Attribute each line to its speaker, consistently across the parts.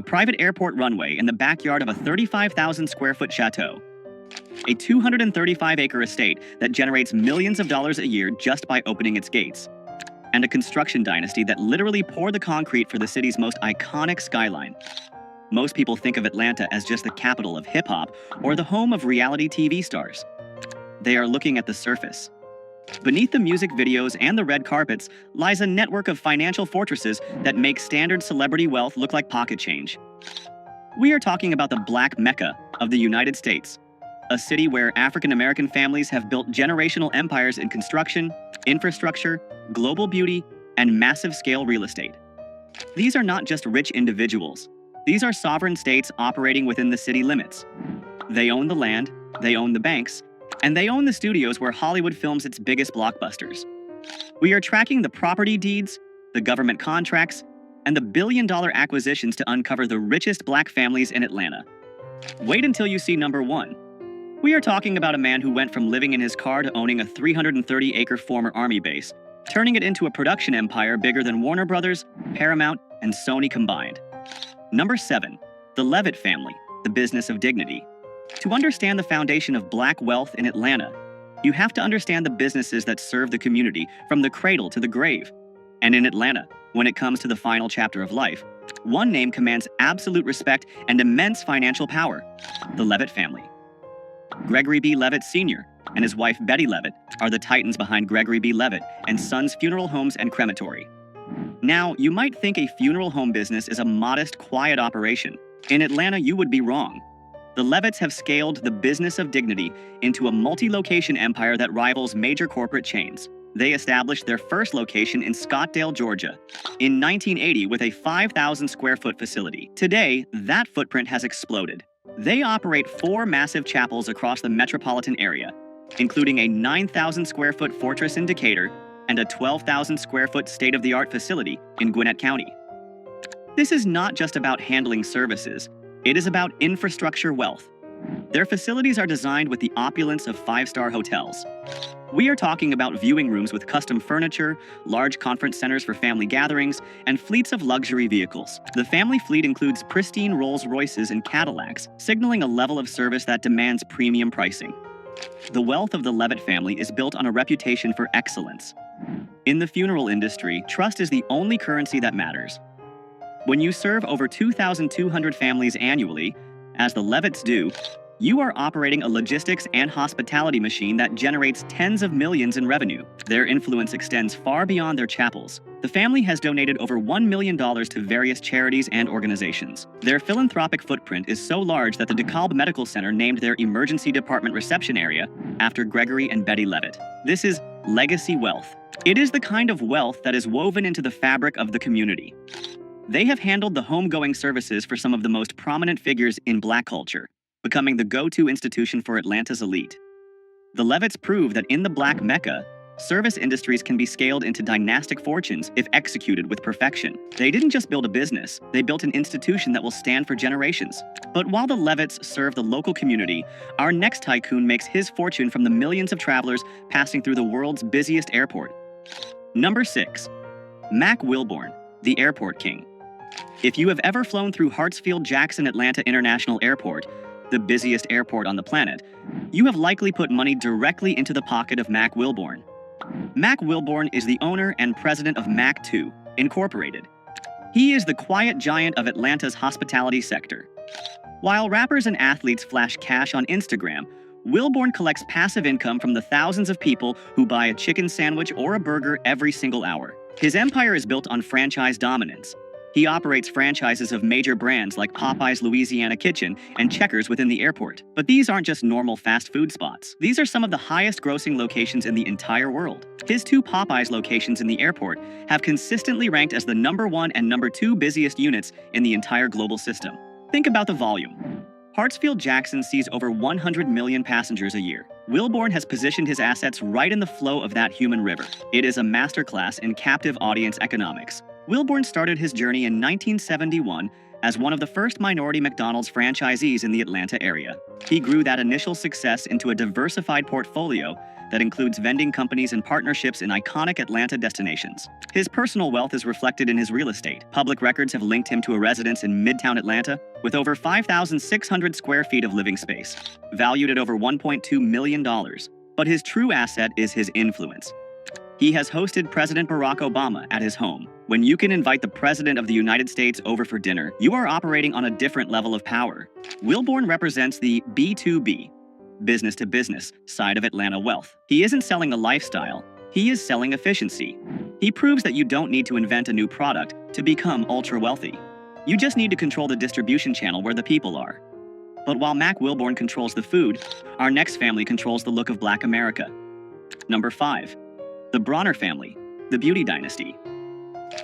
Speaker 1: private airport runway in the backyard of a 35,000 square foot chateau, a 235-acre estate that generates millions of dollars a year just by opening its gates, and a construction dynasty that literally poured the concrete for the city's most iconic skyline. Most people think of Atlanta as just the capital of hip-hop or the home of reality TV stars. They are looking at the surface. Beneath the music videos and the red carpets lies a network of financial fortresses that make standard celebrity wealth look like pocket change. We are talking about the Black Mecca of the United States, a city where African-American families have built generational empires in construction, infrastructure, global beauty, and massive-scale real estate. These are not just rich individuals. These are sovereign states operating within the city limits. They own the land, they own the banks, and they own the studios where Hollywood films its biggest blockbusters. We are tracking the property deeds, the government contracts, and the billion-dollar acquisitions to uncover the richest black families in Atlanta. Wait until you see number one. We are talking about a man who went from living in his car to owning a 330-acre former Army base, turning it into a production empire bigger than Warner Brothers, Paramount, and Sony combined. Number 7. The Levett Family, the business of dignity. To understand the foundation of black wealth in Atlanta, you have to understand the businesses that serve the community from the cradle to the grave. And in Atlanta, when it comes to the final chapter of life, one name commands absolute respect and immense financial power: the Levett family. Gregory B. Levett Sr. and his wife Betty Levett are the titans behind Gregory B. Levett and Sons Funeral Homes and Crematory. Now, you might think a funeral home business is a modest, quiet operation. In Atlanta, you would be wrong. The Levetts have scaled the business of dignity into a multi-location empire that rivals major corporate chains. They established their first location in Scottsdale, Georgia, in 1980 with a 5,000 square foot facility. Today, that footprint has exploded. They operate 4 massive chapels across the metropolitan area, including a 9,000 square foot fortress in Decatur and a 12,000 square foot state-of-the-art facility in Gwinnett County. This is not just about handling services, it is about infrastructure wealth. Their facilities are designed with the opulence of 5-star hotels. We are talking about viewing rooms with custom furniture, large conference centers for family gatherings, and fleets of luxury vehicles. The family fleet includes pristine Rolls-Royces and Cadillacs, signaling a level of service that demands premium pricing. The wealth of the Levett family is built on a reputation for excellence. In the funeral industry, trust is the only currency that matters. When you serve over 2,200 families annually, as the Levetts do, you are operating a logistics and hospitality machine that generates tens of millions in revenue. Their influence extends far beyond their chapels. The family has donated over $1 million to various charities and organizations. Their philanthropic footprint is so large that the DeKalb Medical Center named their emergency department reception area after Gregory and Betty Levett. This is legacy wealth. It is the kind of wealth that is woven into the fabric of the community. They have handled the homegoing services for some of the most prominent figures in black culture, becoming the go-to institution for Atlanta's elite. The Levetts prove that in the Black Mecca, service industries can be scaled into dynastic fortunes if executed with perfection. They didn't just build a business, they built an institution that will stand for generations. But while the Levetts serve the local community, our next tycoon makes his fortune from the millions of travelers passing through the world's busiest airport. Number 6. Mack Wilbourn, the airport king. If you have ever flown through Hartsfield-Jackson Atlanta International Airport, the busiest airport on the planet, you have likely put money directly into the pocket of Mack Wilbourn. Mack Wilbourn is the owner and president of Mack II, Incorporated. He is the quiet giant of Atlanta's hospitality sector. While rappers and athletes flash cash on Instagram, Wilbourn collects passive income from the thousands of people who buy a chicken sandwich or a burger every single hour. His empire is built on franchise dominance. He operates franchises of major brands like Popeyes Louisiana Kitchen and Checkers within the airport. But these aren't just normal fast food spots. These are some of the highest grossing locations in the entire world. His 2 Popeyes locations in the airport have consistently ranked as the number 1 and number 2 busiest units in the entire global system. Think about the volume. Hartsfield-Jackson sees over 100 million passengers a year. Wilbourn has positioned his assets right in the flow of that human river. It is a masterclass in captive audience economics. Wilbourn started his journey in 1971 as one of the first minority McDonald's franchisees in the Atlanta area. He grew that initial success into a diversified portfolio that includes vending companies and partnerships in iconic Atlanta destinations. His personal wealth is reflected in his real estate. Public records have linked him to a residence in Midtown Atlanta with over 5,600 square feet of living space, valued at over $1.2 million. But his true asset is his influence. He has hosted President Barack Obama at his home. When you can invite the President of the United States over for dinner, you are operating on a different level of power. Wilbourn represents the B2B, business to business, side of Atlanta wealth. He isn't selling a lifestyle, he is selling efficiency. He proves that you don't need to invent a new product to become ultra wealthy. You just need to control the distribution channel where the people are. But while Mack Wilbourn controls the food, our next family controls the look of Black America. Number 5. The Bronner family, the beauty dynasty.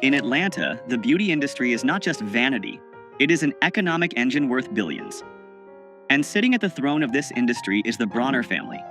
Speaker 1: In Atlanta, the beauty industry is not just vanity, it is an economic engine worth billions. And sitting at the throne of this industry is the Bronner family.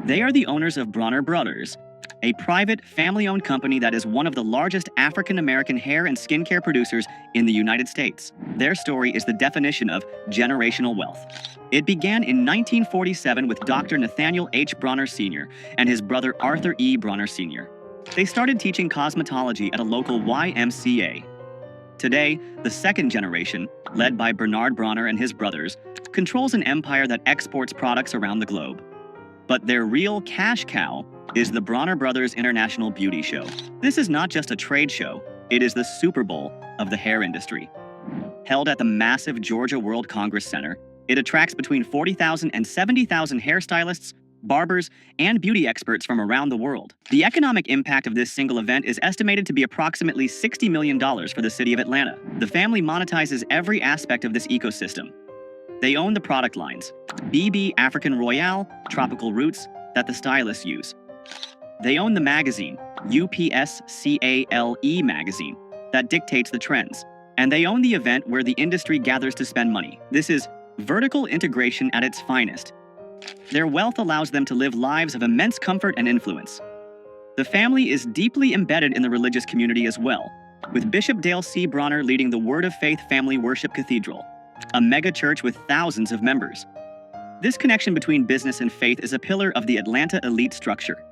Speaker 1: They are the owners of Bronner Brothers, a private, family-owned company that is one of the largest African-American hair and skincare producers in the United States. Their story is the definition of generational wealth. It began in 1947 with Dr. Nathaniel H. Bronner Sr. and his brother Arthur E. Bronner Sr. They started teaching cosmetology at a local YMCA. Today, the second generation, led by Bernard Bronner and his brothers, controls an empire that exports products around the globe. But their real cash cow is the Bronner Brothers International Beauty Show. This is not just a trade show, it is the Super Bowl of the hair industry. Held at the massive Georgia World Congress Center, it attracts between 40,000 and 70,000 hairstylists, barbers, and beauty experts from around the world. The economic impact of this single event is estimated to be approximately $60 million for the city of Atlanta. The family monetizes every aspect of this ecosystem. They own the product lines, BB African Royale, Tropical Roots, that the stylists use. They own the magazine, UPSCALE magazine, that dictates the trends. And they own the event where the industry gathers to spend money. This is vertical integration at its finest. Their wealth allows them to live lives of immense comfort and influence. The family is deeply embedded in the religious community as well, with Bishop Dale C. Bronner leading the Word of Faith Family Worship Cathedral, a mega church with thousands of members. This connection between business and faith is a pillar of the Atlanta elite structure.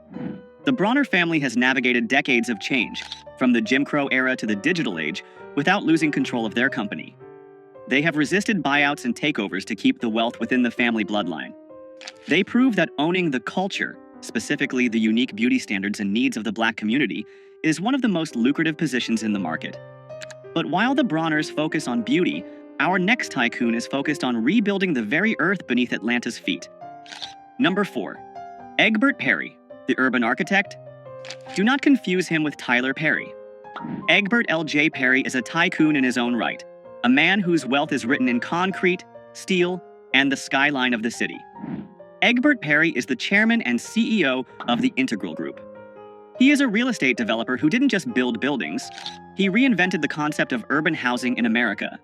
Speaker 1: The Bronner family has navigated decades of change, from the Jim Crow era to the digital age, without losing control of their company. They have resisted buyouts and takeovers to keep the wealth within the family bloodline. They prove that owning the culture, specifically the unique beauty standards and needs of the Black community, is one of the most lucrative positions in the market. But while the Bronners focus on beauty, our next tycoon is focused on rebuilding the very earth beneath Atlanta's feet. Number 4. Egbert Perry, the urban architect. Do not confuse him with Tyler Perry. Egbert L.J. Perry is a tycoon in his own right, a man whose wealth is written in concrete, steel, and the skyline of the city. Egbert Perry is the chairman and CEO of the Integral Group. He is a real estate developer who didn't just build buildings, he reinvented the concept of urban housing in America.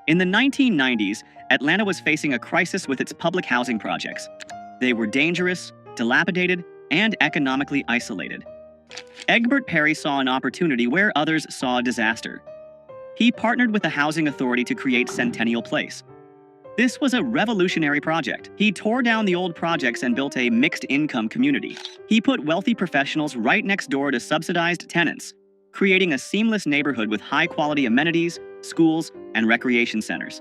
Speaker 1: In the 1990s, Atlanta was facing a crisis with its public housing projects. They were dangerous, dilapidated, and economically isolated. Egbert Perry saw an opportunity where others saw a disaster. He partnered with the Housing Authority to create Centennial Place. This was a revolutionary project. He tore down the old projects and built a mixed-income community. He put wealthy professionals right next door to subsidized tenants, creating a seamless neighborhood with high-quality amenities, schools, and recreation centers.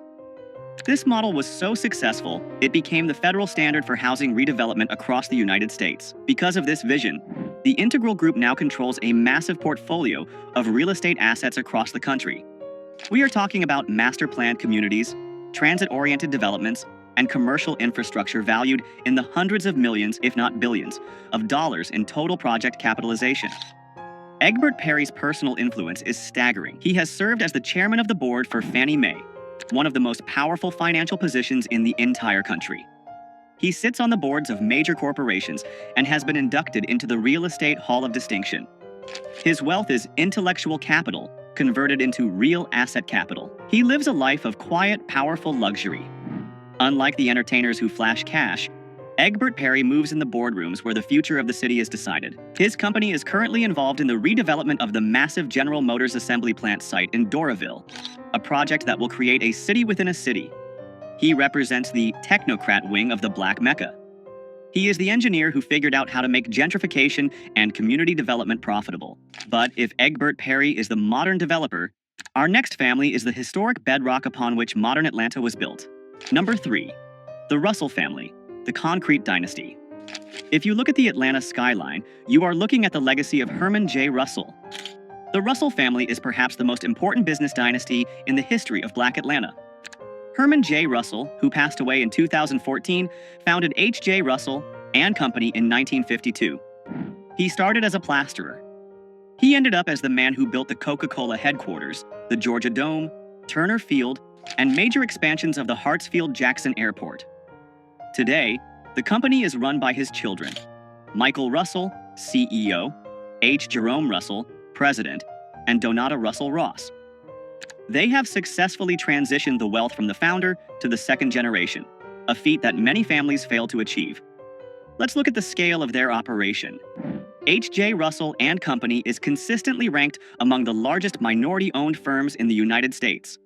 Speaker 1: This model was so successful, it became the federal standard for housing redevelopment across the United States. Because of this vision, the Integral Group now controls a massive portfolio of real estate assets across the country. We are talking about master-planned communities, transit-oriented developments, and commercial infrastructure valued in the hundreds of millions, if not billions, of dollars in total project capitalization. Egbert Perry's personal influence is staggering. He has served as the chairman of the board for Fannie Mae, one of the most powerful financial positions in the entire country. He sits on the boards of major corporations and has been inducted into the Real Estate Hall of Distinction. His wealth is intellectual capital, converted into real asset capital. He lives a life of quiet, powerful luxury. Unlike the entertainers who flash cash, Egbert Perry moves in the boardrooms where the future of the city is decided. His company is currently involved in the redevelopment of the massive General Motors assembly plant site in Doraville, a project that will create a city within a city. He represents the technocrat wing of the Black MECCA. He is the engineer who figured out how to make gentrification and community development profitable. But if Egbert Perry is the modern developer, our next family is the historic bedrock upon which modern Atlanta was built. Number 3. The Russell family, the concrete dynasty. If you look at the Atlanta skyline, you are looking at the legacy of Herman J. Russell. The Russell family is perhaps the most important business dynasty in the history of Black Atlanta. Herman J. Russell, who passed away in 2014, founded H.J. Russell and Company in 1952. He started as a plasterer. He ended up as the man who built the Coca-Cola headquarters, the Georgia Dome, Turner Field, and major expansions of the Hartsfield-Jackson Airport. Today, the company is run by his children, Michael Russell, CEO, H. Jerome Russell, President, and Donata Russell Ross. They have successfully transitioned the wealth from the founder to the second generation, a feat that many families fail to achieve. Let's look at the scale of their operation. H.J. Russell and Company is consistently ranked among the largest minority-owned firms in the United States.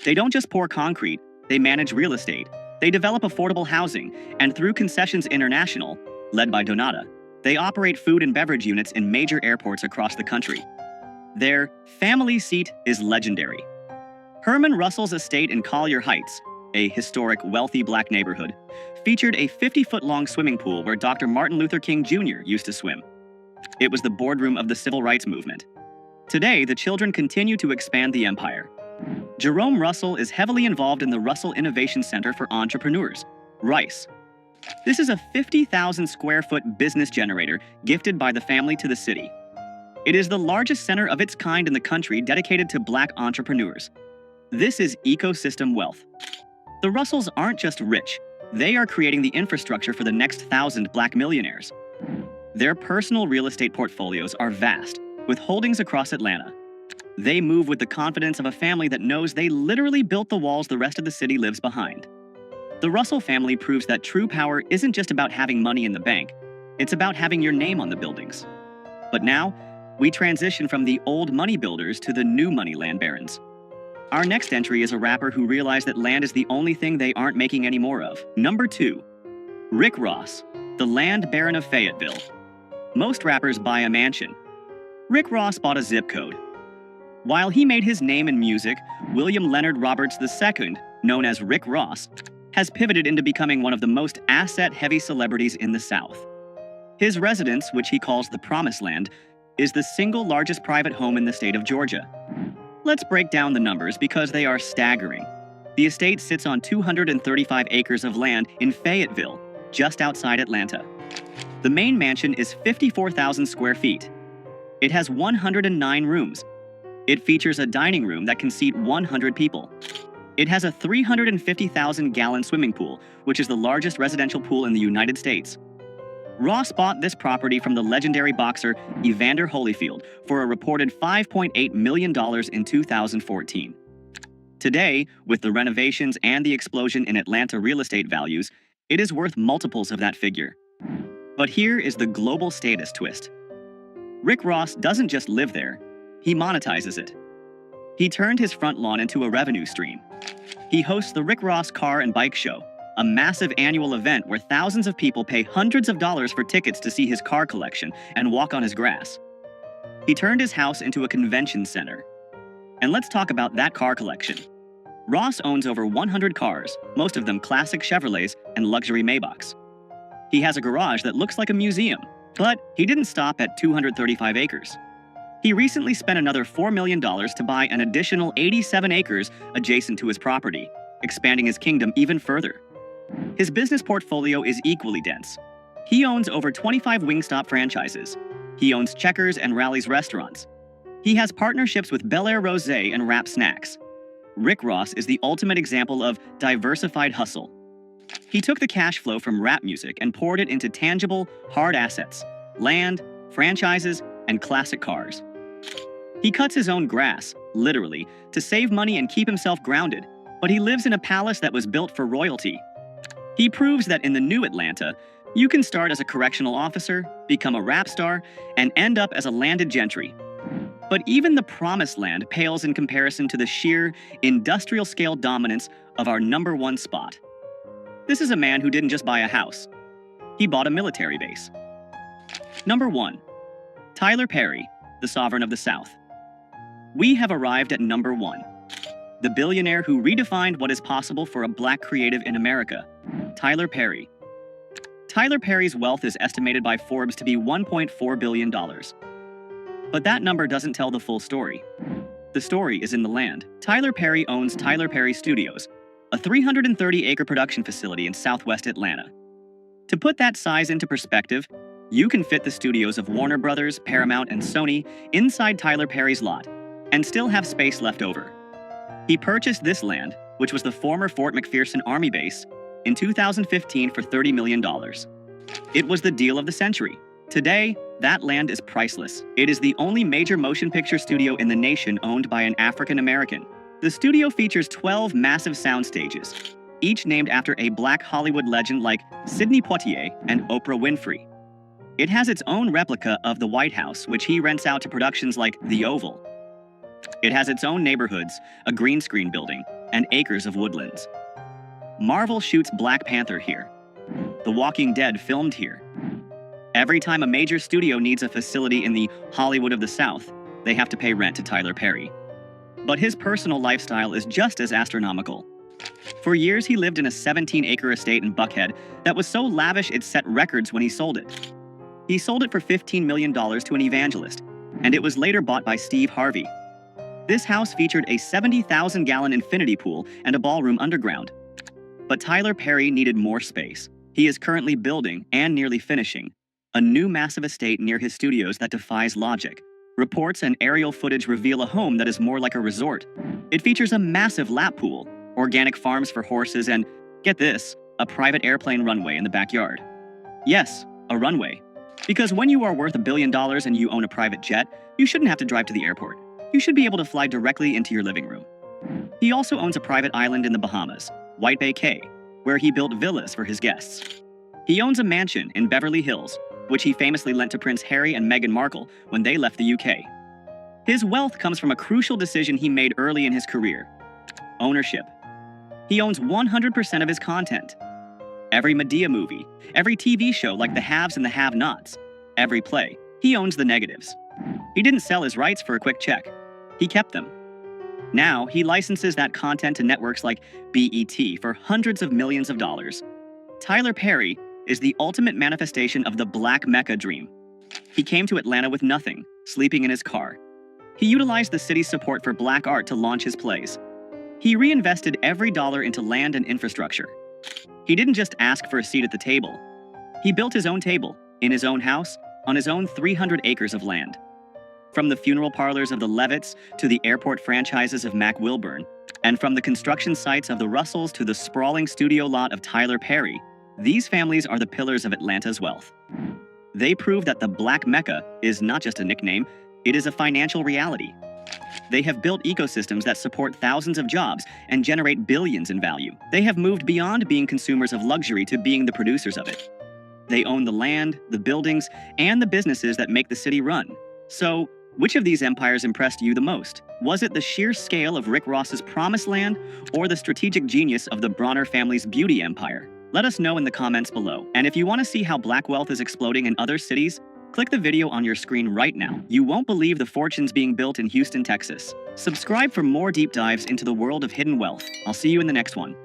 Speaker 1: They don't just pour concrete, they manage real estate, they develop affordable housing, and through Concessions International, led by Donata, they operate food and beverage units in major airports across the country. Their family seat is legendary. Herman Russell's estate in Collier Heights, a historic, wealthy Black neighborhood, featured a 50-foot-long swimming pool where Dr. Martin Luther King Jr. used to swim. It was the boardroom of the Civil Rights Movement. Today, the children continue to expand the empire. Jerome Russell is heavily involved in the Russell Innovation Center for Entrepreneurs, RICE. This is a 50,000-square-foot business generator gifted by the family to the city. It is the largest center of its kind in the country dedicated to Black entrepreneurs. This is ecosystem wealth. The Russells aren't just rich, they are creating the infrastructure for the next 1,000 Black millionaires. Their personal real estate portfolios are vast, with holdings across Atlanta. They move with the confidence of a family that knows they literally built the walls the rest of the city lives behind. The Russell family proves that true power isn't just about having money in the bank, it's about having your name on the buildings. But now, we transition from the old money builders to the new money land barons. Our next entry is a rapper who realized that land is the only thing they aren't making any more of. Number 2. Rick Ross, the land baron of Fayetteville. Most rappers buy a mansion. Rick Ross bought a zip code. While he made his name in music, William Leonard Roberts II, known as Rick Ross, has pivoted into becoming one of the most asset-heavy celebrities in the South. His residence, which he calls the Promised Land, is the single largest private home in the state of Georgia. Let's break down the numbers because they are staggering. The estate sits on 235 acres of land in Fayetteville, just outside Atlanta. The main mansion is 54,000 square feet. It has 109 rooms. It features a dining room that can seat 100 people. It has a 350,000-gallon swimming pool, which is the largest residential pool in the United States. Ross bought this property from the legendary boxer Evander Holyfield for a reported $5.8 million in 2014. Today, with the renovations and the explosion in Atlanta real estate values, it is worth multiples of that figure. But here is the global status twist. Rick Ross doesn't just live there, he monetizes it. He turned his front lawn into a revenue stream. He hosts the Rick Ross Car and Bike Show, a massive annual event where thousands of people pay hundreds of dollars for tickets to see his car collection and walk on his grass. He turned his house into a convention center. And let's talk about that car collection. Ross owns over 100 cars, most of them classic Chevrolets and luxury Maybachs. He has a garage that looks like a museum, but he didn't stop at 235 acres. He recently spent another $4 million to buy an additional 87 acres adjacent to his property, expanding his kingdom even further. His business portfolio is equally dense. He owns over 25 Wingstop franchises. He owns Checkers and Rally's restaurants. He has partnerships with Bel Air Rosé and Rap Snacks. Rick Ross is the ultimate example of diversified hustle. He took the cash flow from rap music and poured it into tangible, hard assets, land, franchises, and classic cars. He cuts his own grass, literally, to save money and keep himself grounded, but he lives in a palace that was built for royalty. He proves that in the new Atlanta, you can start as a correctional officer, become a rap star, and end up as a landed gentry. But even the Promised Land pales in comparison to the sheer, industrial-scale dominance of our #1 spot. This is a man who didn't just buy a house. He bought a military base. Number 1. Tyler Perry, the sovereign of the South. We have arrived at number 1. The billionaire who redefined what is possible for a black creative in America, Tyler Perry. Tyler Perry's wealth is estimated by Forbes to be $1.4 billion. But that number doesn't tell the full story. The story is in the land. Tyler Perry owns Tyler Perry Studios, a 330-acre production facility in southwest Atlanta. To put that size into perspective, you can fit the studios of Warner Brothers, Paramount, and Sony inside Tyler Perry's lot, and still have space left over. He purchased this land, which was the former Fort McPherson Army base, in 2015 for $30 million. It was the deal of the century. Today, that land is priceless. It is the only major motion picture studio in the nation owned by an African American. The studio features 12 massive sound stages, each named after a black Hollywood legend like Sidney Poitier and Oprah Winfrey. It has its own replica of the White House, which he rents out to productions like The Oval. It has its own neighborhoods, a green screen building, and acres of woodlands. Marvel shoots Black Panther here. The Walking Dead filmed here. Every time a major studio needs a facility in the Hollywood of the South, they have to pay rent to Tyler Perry. But his personal lifestyle is just as astronomical. For years, he lived in a 17-acre estate in Buckhead that was so lavish it set records when he sold it. He sold it for $15 million to an evangelist, and it was later bought by Steve Harvey. This house featured a 70,000-gallon infinity pool and a ballroom underground. But Tyler Perry needed more space. He is currently building, and nearly finishing, a new massive estate near his studios that defies logic. Reports and aerial footage reveal a home that is more like a resort. It features a massive lap pool, organic farms for horses, and, get this, a private airplane runway in the backyard. Yes, a runway. Because when you are worth $1 billion and you own a private jet, you shouldn't have to drive to the airport. You should be able to fly directly into your living room. He also owns a private island in the Bahamas, White Bay Cay, where he built villas for his guests. He owns a mansion in Beverly Hills, which he famously lent to Prince Harry and Meghan Markle when they left the UK. His wealth comes from a crucial decision he made early in his career: ownership. He owns 100% of his content. Every Madea movie, every TV show like The Haves and the Have-Nots, every play, he owns the negatives. He didn't sell his rights for a quick check. He kept them. Now, he licenses that content to networks like BET for hundreds of millions of dollars. Tyler Perry is the ultimate manifestation of the Black MECCA dream. He came to Atlanta with nothing, sleeping in his car. He utilized the city's support for black art to launch his plays. He reinvested every dollar into land and infrastructure. He didn't just ask for a seat at the table. He built his own table, in his own house, on his own 300 acres of land. From the funeral parlors of the Levetts to the airport franchises of Mack Wilbourn, and from the construction sites of the Russells to the sprawling studio lot of Tyler Perry, these families are the pillars of Atlanta's wealth. They prove that the Black MECCA is not just a nickname, it is a financial reality. They have built ecosystems that support thousands of jobs and generate billions in value. They have moved beyond being consumers of luxury to being the producers of it. They own the land, the buildings, and the businesses that make the city run. So, which of these empires impressed you the most? Was it the sheer scale of Rick Ross's Promised Land or the strategic genius of the Bronner family's beauty empire? Let us know in the comments below. And if you want to see how black wealth is exploding in other cities, click the video on your screen right now. You won't believe the fortunes being built in Houston, Texas. Subscribe for more deep dives into the world of hidden wealth. I'll see you in the next one.